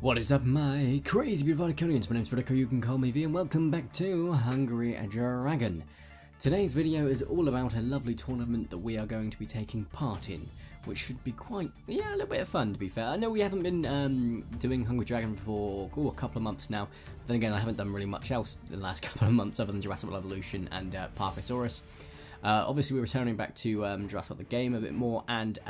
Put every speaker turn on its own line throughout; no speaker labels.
What is up, my crazy beautiful Verticonians? My name's Vertico, you can call me V, and welcome back to Hungry Dragon. Today's video is all about a lovely tournament that we are going to be taking part in, which should be quite, a little bit of fun, to be fair. I know we haven't been doing Hungry Dragon for a couple of months now, but then again I haven't done really much else in the last couple of months other than Jurassic World Evolution and Parkosaurus. Obviously we're returning back to Jurassic World the game a bit more, and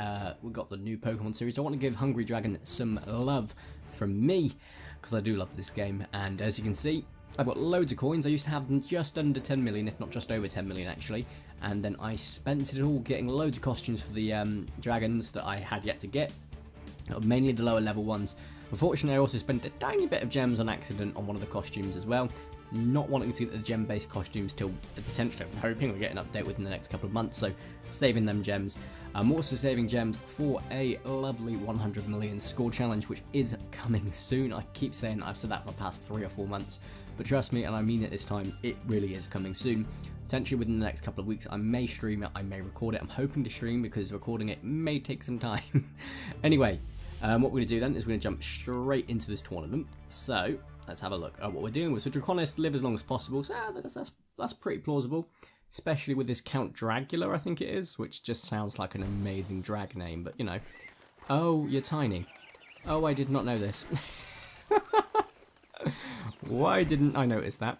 we've got the new Pokemon series. I want to give Hungry Dragon some love from me, because I do love this game, and as you can see, I've got loads of coins. I used to have them just under 10 million, if not just over 10 million actually, and then I spent it all getting loads of costumes for the dragons that I had yet to get, mainly the lower level ones. Unfortunately I also spent a tiny bit of gems on accident on one of the costumes as well, not wanting to get the gem based costumes till potentially, I'm hoping we get an update within the next couple of months, so saving them gems. I'm also saving gems for a lovely 100 million score challenge, which is coming soon. I keep saying I've said that for the past 3 or 4 months, but trust me, and I mean it this time, it really is coming soon. Potentially within the next couple of weeks. I may stream it, I may record it. I'm hoping to stream because recording it may take some time. Anyway, what we're going to do then is we're going to jump straight into this tournament. So let's have a look at what we're dealing with. So Draconis, live as long as possible. So that's pretty plausible, especially with this Count Dracula, I think it is, which just sounds like an amazing drag name. But you know, oh, you're tiny. Oh, I did not know this. Why didn't I notice that?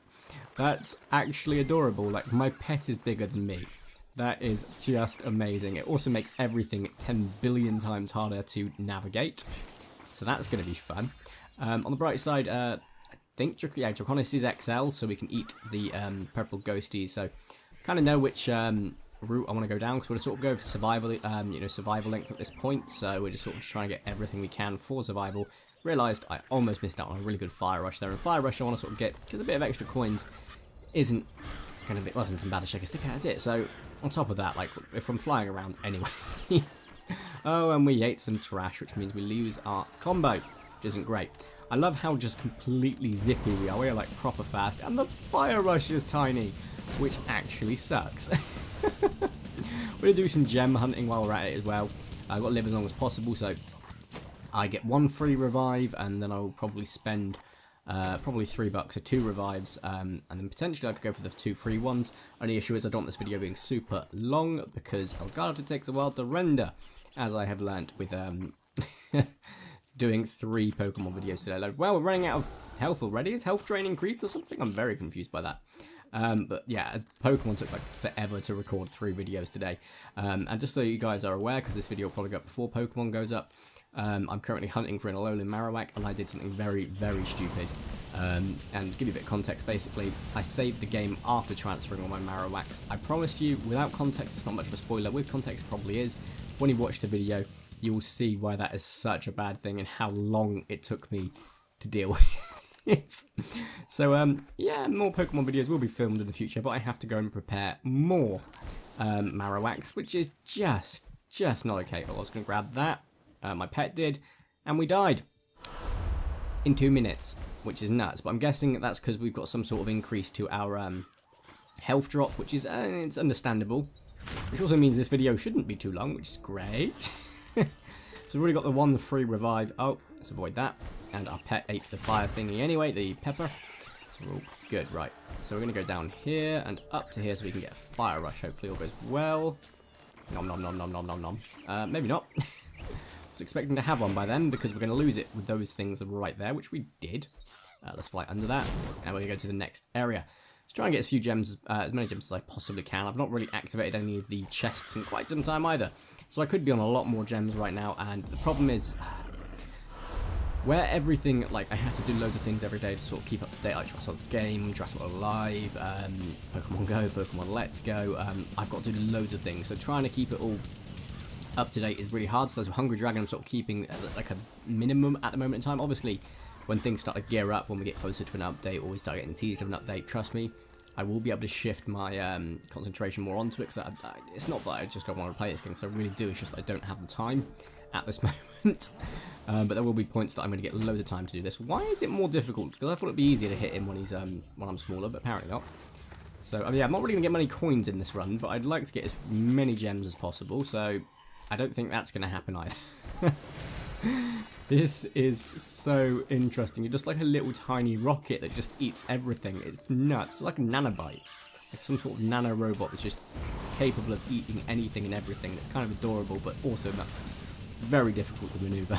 That's actually adorable. Like, my pet is bigger than me. That is just amazing. It also makes everything 10 billion times harder to navigate, so that's going to be fun. On the bright side, I think Draconis is XL, so we can eat the purple ghosties. So kind of know which route I want to go down, because we're sort of going for survival, survival length at this point. So we're just sort of trying to get everything we can for survival. Realised I almost missed out on a really good fire rush there. And fire rush I want to sort of get, because a bit of extra coins isn't going to be, well, nothing bad to shake a stick at, is it? So on top of that, like, if I'm flying around anyway. Oh, and we ate some trash, which means we lose our combo, which isn't great. I love how just completely zippy we are. We're like proper fast, and the fire rush is tiny, which actually sucks. We're going to do some gem hunting while we're at it as well. I've got to live as long as possible, so I get 1 free revive, and then I'll probably spend probably $3 or 2 revives, and then potentially I could go for the 2 free ones. Only issue is I don't want this video being super long, because Elgato takes a while to render, as I have learnt with doing 3 Pokemon videos today. Like, well, we're running out of health already. Is health drain increased or something? I'm very confused by that. But yeah, as Pokemon took like forever to record 3 videos today. And just so you guys are aware, because this video will probably go up before Pokemon goes up, I'm currently hunting for an Alolan Marowak, and I did something very, very stupid. And to give you a bit of context, basically, I saved the game after transferring all my Marowaks. I promised you, without context, it's not much of a spoiler. With context, it probably is. When you watch the video, you'll see why that is such a bad thing and how long it took me to deal with. So, yeah, more Pokemon videos will be filmed in the future, but I have to go and prepare more Marowaks, which is just not okay. I was going to grab that. My pet did, and we died in 2 minutes, which is nuts. But I'm guessing that's because we've got some sort of increase to our health drop, which is it's understandable. Which also means this video shouldn't be too long, which is great. So we've already got the 1 free revive. Oh, let's avoid that. And our pet ate the fire thingy anyway, the pepper. So we're all good, right. So we're going to go down here and up to here so we can get a fire rush. Hopefully all goes well. Nom nom nom nom nom nom nom. Maybe not. I was expecting to have one by then, because we're going to lose it with those things that were right there, which we did. Let's fly under that, and we're going to go to the next area. Let's try and get a few gems, as many gems as I possibly can. I've not really activated any of the chests in quite some time either, so I could be on a lot more gems right now, and the problem is, where everything, like, I have to do loads of things every day to sort of keep up to date, like Jurassic World Game, Jurassic World Live, Pokemon Go, Pokemon Let's Go. I've got to do loads of things, so trying to keep it all up to date is really hard. So as with Hungry Dragon, I'm sort of keeping like a minimum at the moment in time. Obviously, when things start to gear up, when we get closer to an update, or we start getting teased of an update, trust me, I will be able to shift my concentration more onto it, because it's not that I just don't want to play this game, because I really do, it's just that I don't have the time at this moment. But there will be points that I'm going to get loads of time to do this. Why is it more difficult? Because I thought it'd be easier to hit him when he's when I'm smaller, but apparently not. So yeah, I'm not really going to get many coins in this run, but I'd like to get as many gems as possible, so I don't think that's going to happen either. This is so interesting. You're just like a little tiny rocket that just eats everything. It's nuts. It's like a nanobite. Like some sort of nano robot that's just capable of eating anything and everything. It's kind of adorable, but also very difficult to maneuver.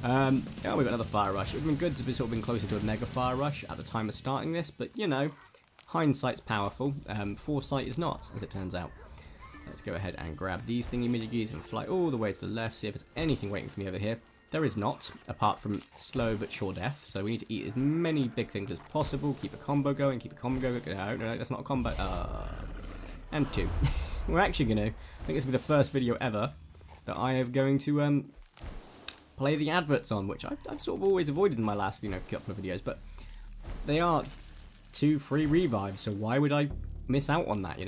Oh, we've got another fire rush. It would have been good to be sort of been closer to a mega fire rush at the time of starting this, but you know, hindsight's powerful. Foresight is not, as it turns out. Let's go ahead and grab these thingy-majiggies and fly all the way to the left, see if there's anything waiting for me over here. There is not, apart from slow but sure death, so we need to eat as many big things as possible, keep a combo going, no, that's not a combo, and 2. We're actually going to, I think this will be the first video ever that I am going to play the adverts on, which I've sort of always avoided in my last, couple of videos, but they are 2 free revives, so why would I miss out on that,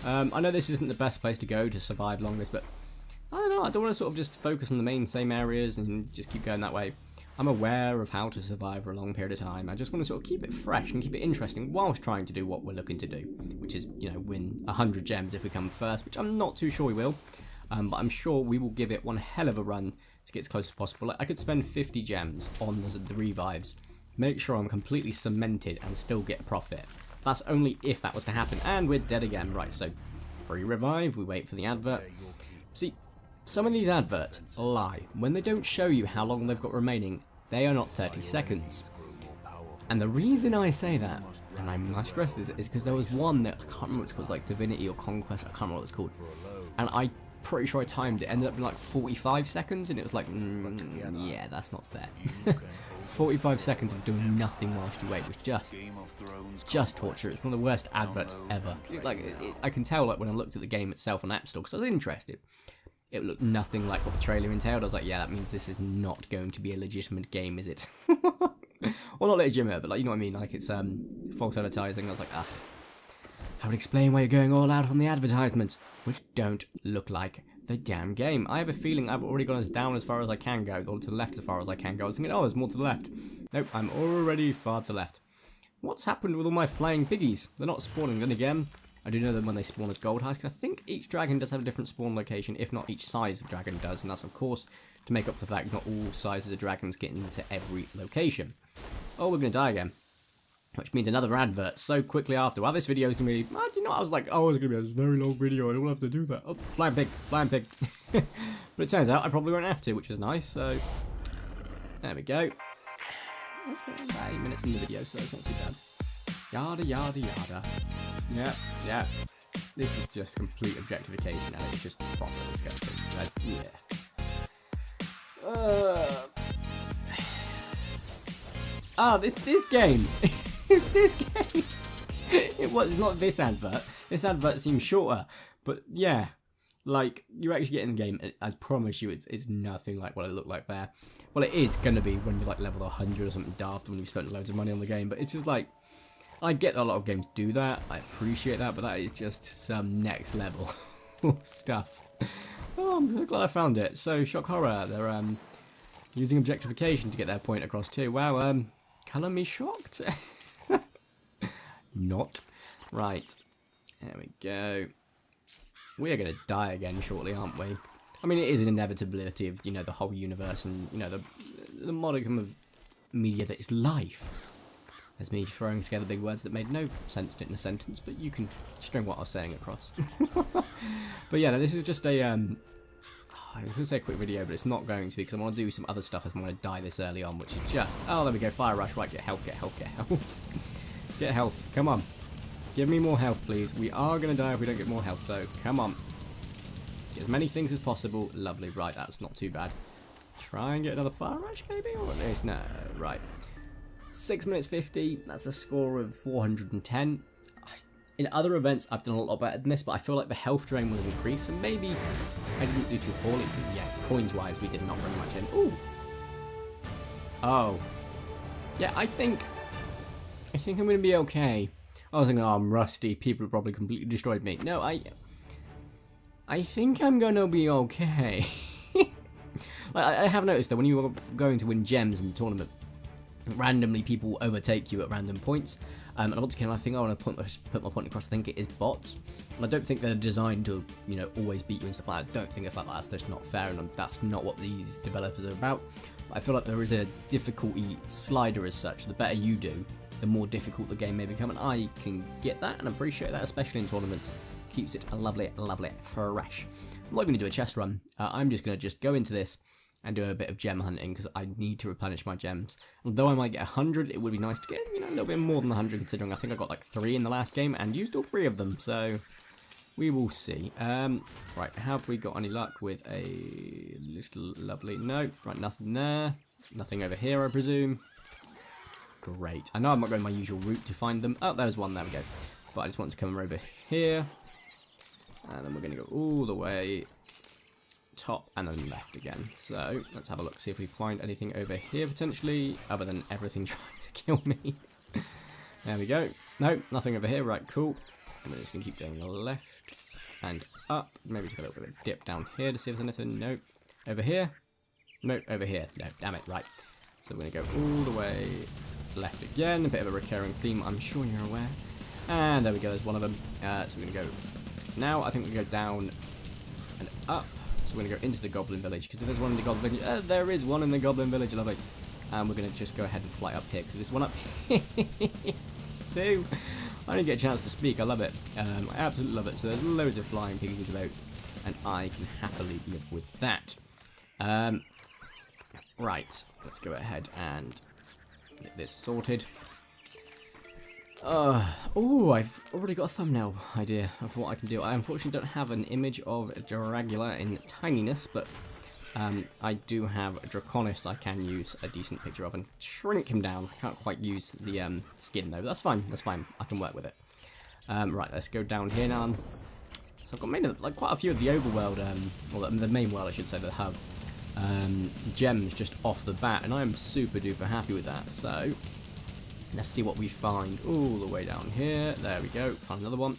I know this isn't the best place to go to survive longest, but I don't know, I don't want to sort of just focus on the same areas and just keep going that way. I'm aware of how to survive for a long period of time. I just want to sort of keep it fresh and keep it interesting whilst trying to do what we're looking to do, which is, win 100 gems if we come first, which I'm not too sure we will, but I'm sure we will give it one hell of a run to get as close as possible. Like, I could spend 50 gems on the revives, make sure I'm completely cemented and still get a profit. That's only if that was to happen, and we're dead again. Right, so free revive, we wait for the advert. See, some of these adverts lie. When they don't show you how long they've got remaining, they are not 30 seconds. And the reason I say that, and I must stress this, is because there was one that, I can't remember what it's called, like Divinity or Conquest, I can't remember what it's called. And I'm pretty sure I timed it, ended up in like 45 seconds, and it was like, yeah, that's not fair. 45 seconds of doing nothing whilst you wait was just torture. It's one of the worst adverts ever. I can tell, like, when I looked at the game itself on App Store, because I was interested. It looked nothing like what the trailer entailed. I was like, yeah, that means this is not going to be a legitimate game, is it? Well, not legitimate, but like, you know what I mean? Like, it's false advertising. I was like, ugh. I would explain why you're going all out on the advertisements, which don't look like the damn game. I have a feeling I've already gone as down as far as I can go, or to the left as far as I can go. I was thinking, oh, there's more to the left. Nope, I'm already far to the left. What's happened with all my flying piggies? They're not spawning. Then again, I do know that when they spawn as gold husks, I think each dragon does have a different spawn location, if not each size of dragon does, and that's of course to make up for the fact not all sizes of dragons get into every location. Oh, we're going to die again. Which means another advert so quickly after. Well, this video is going to be, I was like, oh, it's going to be a very long video, I don't have to do that. Oh, flying pig. But it turns out I probably won't have to, which is nice, so there we go. That's about 8 minutes in the video, so it's not too bad. Yada, yada, yada. Yeah. This is just complete objectification, and it's just proper disgusting. This game. It's this game. It's not this advert. This advert seems shorter, but yeah, like, you actually get in the game, and I promise you, it's nothing like what it looked like there. Well, it is gonna be when you're like level 100 or something daft when you've spent loads of money on the game, but it's just like, I get that a lot of games do that, I appreciate that, but that is just some next level stuff. Oh, I'm so glad I found it. So, Shock Horror, they're using objectification to get their point across too. Wow, colour me shocked. Not. Right, there we go. We are going to die again shortly, aren't we? I mean, it is an inevitability of, the whole universe and, the modicum of media that is life. There's me throwing together big words that made no sense in a sentence, but you can string what I was saying across. But yeah, no, this is just a, I was going to say a quick video, but it's not going to be, because I want to do some other stuff if I'm going to die this early on, which is just, oh, there we go, fire rush, right, get health. Get health, come on. Give me more health, please. We are going to die if we don't get more health, so come on. Get as many things as possible. Lovely, right, that's not too bad. Try and get another fire rush, maybe? Or at least, no, right. 6 minutes 50, that's a score of 410. In other events, I've done a lot better than this, but I feel like the health drain was increased, and maybe I didn't do too poorly. But yeah, coins-wise, we did not bring much in. Ooh. Oh. Yeah, I think I'm going to be okay. I was thinking, oh, I'm rusty, people have probably completely destroyed me. No, I think I'm going to be okay. I have noticed that when you are going to win gems in the tournament, randomly people overtake you at random points. And once again, I think I want to put my point across. I think it is bots, and I don't think they're designed to, you know, always beat you and stuff like that. I don't think it's like that. That's just not fair, and that's not what these developers are about. But I feel like there is a difficulty slider as such. The better you do, the more difficult the game may become, and I can get that and appreciate that, especially in tournaments. Keeps it lovely, lovely fresh. I'm not going to do a chest run. I'm just going to go into this and do a bit of gem hunting because I need to replenish my gems. Although I might get 100, it would be nice to get, you know, a little bit more than 100, considering I think I got like 3 in the last game and used all 3 of them, so we will see. Right, have we got any luck with a little lovely... No, right, nothing there. Nothing over here, I presume. Great. I know I'm not going my usual route to find them. Oh, there's one, there we go. But I just want to come over here. And then we're going to go all the way top and then left again. So let's have a look, see if we find anything over here potentially, other than everything trying to kill me. There we go. No, nothing over here. Right, cool. And we're just going to keep going left and up. Maybe take a little bit of a dip down here to see if there's anything. Nope. Over here? Nope, over here. No, damn it. Right. So we're going to go all the way left again. A bit of a recurring theme, I'm sure you're aware. And there we go, there's one of them. So we're going to go... Now, I think we go down and up. So we're going to go into the Goblin Village, because if there's one in the Goblin Village... there is one in the Goblin Village, lovely. And we're going to just go ahead and fly up here, because there's one up here. So, I didn't get a chance to speak, I love it. I absolutely love it. So there's loads of flying piggies about, and I can happily live with that. Right, let's go ahead and get this sorted. Oh, I've already got a thumbnail idea of what I can do. I unfortunately don't have an image of Dracula in tininess, but I do have a Draconis I can use a decent picture of and shrink him down. I can't quite use the skin though, but that's fine, I can work with it. Right, let's go down here now. So I've got mainly, like, quite a few of the overworld, or the main world I should say, the hub, gems just off the bat, and I am super duper happy with that, so... Let's see what we find all the way down here. There we go. Found another one.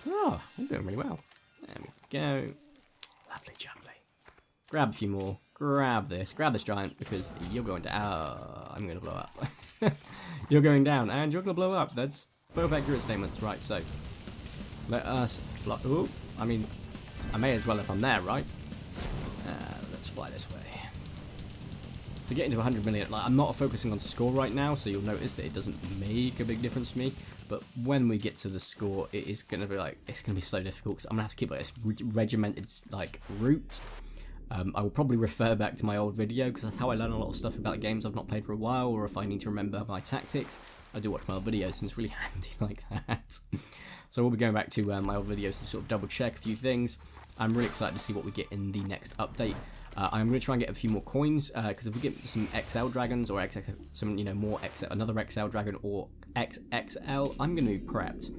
Oh, I'm doing really well. There we go. Lovely jubbly. Grab a few more. Grab this giant, because you're going to... I'm going to blow up. You're going down, and you're going to blow up. That's both accurate statements. Right, so... Let us fly... Ooh, I mean... I may as well if I'm there, right? Let's fly this way. To get into 100 million, like, I'm not focusing on score right now, so you'll notice that it doesn't make a big difference to me. But when we get to the score, it is going to be like, it's going to be so difficult, because I'm going to have to keep like this regimented like route. I will probably refer back to my old video, because that's how I learn a lot of stuff about games I've not played for a while, or if I need to remember my tactics. I do watch my old videos, and it's really handy like that. So we'll be going back to my old videos to sort of double check a few things. I'm really excited to see what we get in the next update. I'm going to try and get a few more coins, because if we get some XL dragons, or some, you know, more another XL dragon, or XXL, I'm going to be prepped.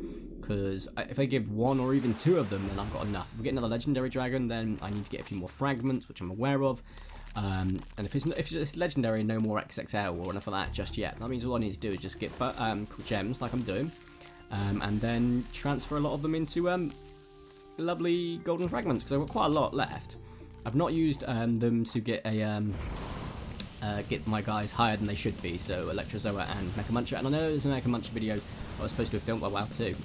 Because if I give 1 or even 2 of them, then I've got enough. If we get another legendary dragon, then I need to get a few more fragments, which I'm aware of. And if it's legendary, no more XXL or enough of that just yet. That means all I need to do is just get gems, like I'm doing, and then transfer a lot of them into lovely golden fragments, because I've got quite a lot left. I've not used them to get a get my guys higher than they should be, so Electrozoa and Mecha Muncher, and I know there's a Mecha Muncher video I was supposed to have filmed, well, wow, too,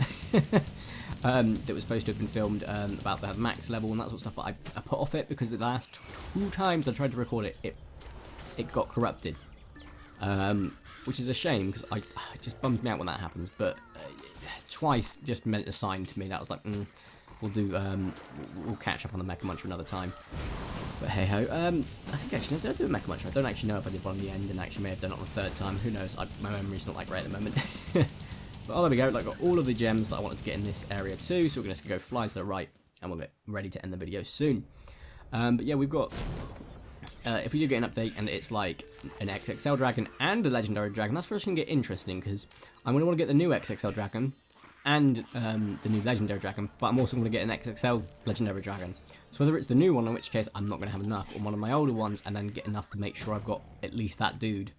that was supposed to have been filmed about the max level and that sort of stuff, but I put off it because the last 2 times I tried to record it, it got corrupted, which is a shame, because it just bummed me out when that happens, but twice just meant a sign to me that was like, we'll catch up on the Mecha Muncher another time. But hey ho, I think actually I did do a Mecha Muncher. I don't actually know if I did one in the end, and actually may have done it on the 3rd time. Who knows? My memory's not like great at the moment. But there we go. Like, got all of the gems that I wanted to get in this area too. So we're gonna go fly to the right, and we'll get ready to end the video soon. But yeah, we've got. If we do get an update and it's like an XXL dragon and a legendary dragon, that's where it's gonna get interesting, because I'm gonna want to get the new XXL dragon and the new legendary dragon, but I'm also going to get an XXL legendary dragon. So whether it's the new one, in which case I'm not going to have enough, or one of my older ones and then get enough to make sure I've got at least that dude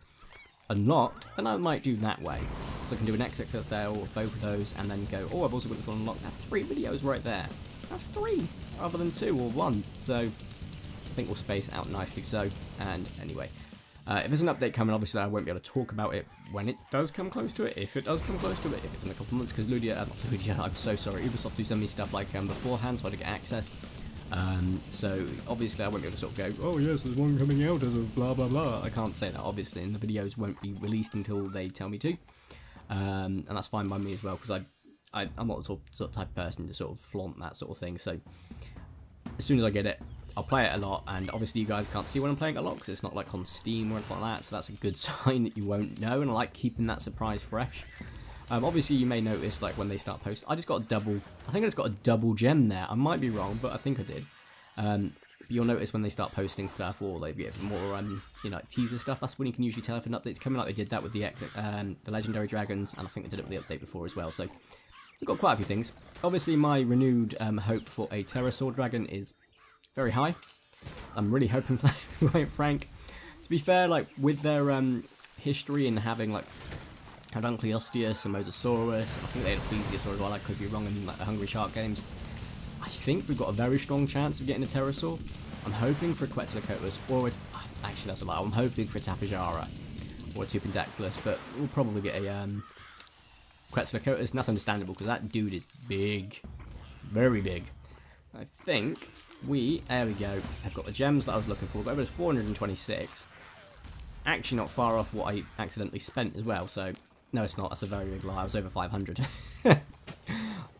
unlocked, then I might do that way. So I can do an XXL of both of those and then go, oh, I've also got this one unlocked. That's 3 videos right there. That's 3 rather than 2 or 1. So I think we'll space out nicely so. And anyway, If there's an update coming, obviously I won't be able to talk about it when it does come close to it, if it does come close to it, if it's in a couple of months, because I'm so sorry, Ubisoft do send me stuff like beforehand so I get access. So obviously I won't be able to sort of go, oh yes, there's one coming out as of blah blah blah. I can't say that obviously, and the videos won't be released until they tell me to, and that's fine by me as well, because I'm not the sort of type of person to sort of flaunt that sort of thing. So as soon as I get it, I'll play it a lot, and obviously you guys can't see when I'm playing it a lot because it's not like on Steam or anything like that, so that's a good sign that you won't know, and I like keeping that surprise fresh. Obviously you may notice like when they start posting, I think I just got a double gem there. I might be wrong, but I think I did. But you'll notice when they start posting stuff, or they get more you know, like teaser stuff, that's when you can usually tell if an update's coming. Like they did that with the legendary dragons, and I think they did it with the update before as well. So we've got quite a few things. Obviously my renewed hope for a pterosaur dragon is very high. I'm really hoping for that, to be quite frank. To be fair, like with their history and having like Draconis and Mosasaurus, I think they had a plesiosaur as well, I could be wrong, in like the Hungry Shark games, I think we've got a very strong chance of getting a pterosaur. I'm hoping for a Quetzalcoatlus, or actually that's a lie, I'm hoping for a Tapejara or a Tupindactylus, but we'll probably get a Quetzalcoatlus, and that's understandable because that dude is big, very big. I think there we go, I've got the gems that I was looking for, but it was 426. Actually not far off what I accidentally spent as well, so no it's not, that's a very big lie, I was over 500.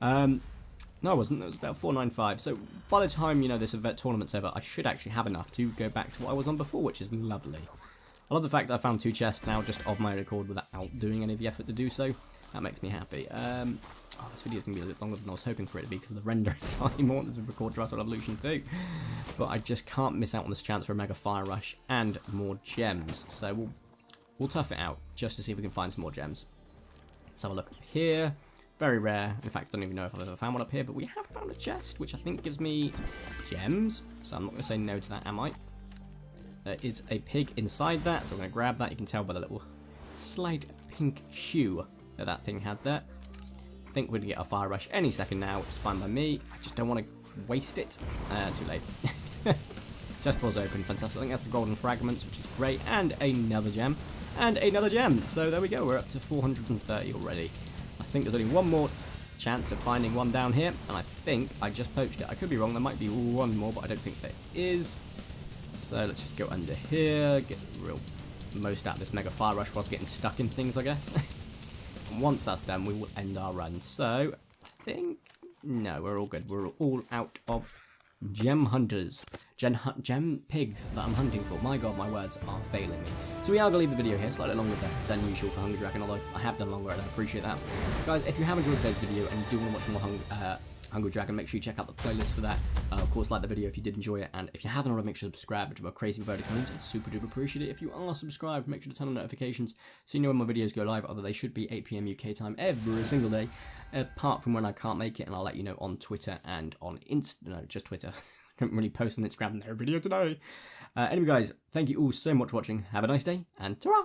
No I wasn't, it was about 495, so by the time, you know, this event tournament's over, I should actually have enough to go back to what I was on before, which is lovely. I love the fact that I found 2 chests now just of my own accord without doing any of the effort to do so. That makes me happy. This video is going to be a bit longer than I was hoping for it to be because of the rendering time. I wanted to record Jurassic Evolution 2. But I just can't miss out on this chance for a Mega Fire Rush and more gems. So we'll tough it out just to see if we can find some more gems. Let's have a look up here. Very rare. In fact, I don't even know if I've ever found one up here. But we have found a chest, which I think gives me gems. So I'm not going to say no to that, am I? There is a pig inside that, so I'm going to grab that. You can tell by the little slight pink hue that thing had there. I think we're going to get a Fire Rush any second now, which is fine by me. I just don't want to waste it. Too late. Chest was open, fantastic. I think that's the golden fragments, which is great. And another gem. And another gem. So there we go, we're up to 430 already. I think there's only one more chance of finding one down here, and I think I just poached it. I could be wrong, there might be one more, but I don't think there is. So let's just go under here, get the real most out of this Mega Fire Rush whilst getting stuck in things, I guess. And once that's done, we will end our run. So, I think, no, we're all good. We're all out of gem hunters. Gem pigs that I'm hunting for. My god, my words are failing me. So we are going to leave the video here, slightly longer than usual for Hungry Dragon, although I have done longer and I appreciate that. Guys, if you have enjoyed today's video and you do want to watch more Hungry Dragon, make sure you check out the playlist for that. Of course, like the video if you did enjoy it, and if you haven't already, make sure to subscribe to our crazy Vertico. I'd super duper appreciate it. If you are subscribed, make sure to turn on notifications so you know when my videos go live, although they should be 8 PM UK time every single day, apart from when I can't make it, and I'll let you know on Twitter and on no, just Twitter. I don't really post on Instagram their video today. Anyway guys, thank you all so much for watching, have a nice day, and ta-ra!